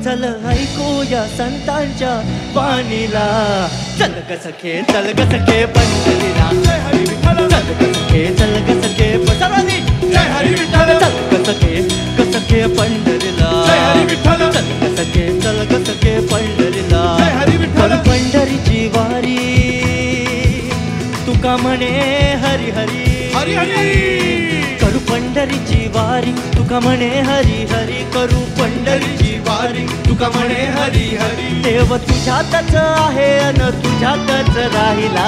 विठ्ठल ऐकूया संतांच्या वाणीला चल ग सखे चल ग सखे पंढरीला जय हरी विठ्ठल चल ग सखे चल ग सखे सर्वांनी जय हरी विठ्ठल चल ग सखे पंढरीला जय हरी विठ्ठल चल ग सखे पंढरीला जय हरी विठ्ठल पंढरीची वारी तुका म्हणे हरी हरी हरी हरी करू पंढरीची वारी तुका म्हणे हरी हरी करू पंढरीची वारी तुका म्हणे हरी हरी देव तुझ्यातच आहे अन तुझ्यातच राहिला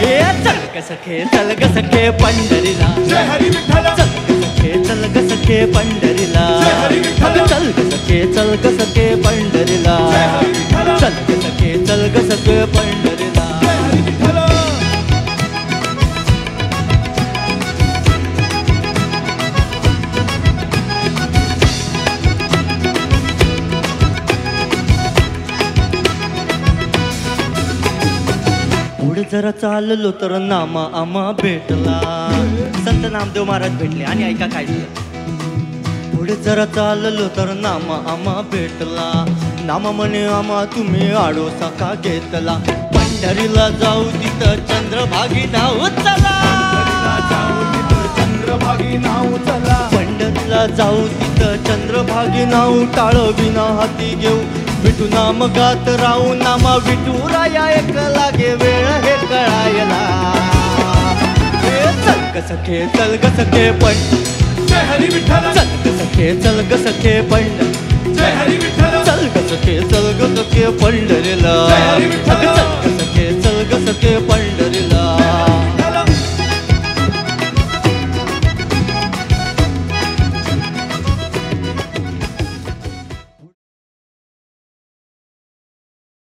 हे चल ग सखे पंढरीला जय हरी विठ्ठल चल ग सखे पंढरीला जय हरी विठ्ठल चल ग सखे पंढरीला जय हरी विठ्ठल चल ग सखे पंढरीला जय हरी विठ्ठल पुढे जरा चाललो तर नामा आम्हा भेटला संत नामदेव महाराज भेटले आणि ऐका काय झालं पुढे जरा चाललो तर नामा आम्हा भेटला नामा म्हणे आम्हा तुम्ही आडोसा का घेतला पंढरीला जाऊ तिथं चंद्रभागी नाव चला चंद्रभागी नाव चला पंढरीला जाऊ तिथं चंद्रभागी नाव टाळविना हाती घेऊ विठू नाम गात राहू नामा विठू राया एक लागे वेळ हे कळायला चल ग सखे पण जय हरी विठ्ठल चल ग सखे पंढ जय हरी विठ्ठल चल ग सखे पंढरीला जय हरी विठ्ठल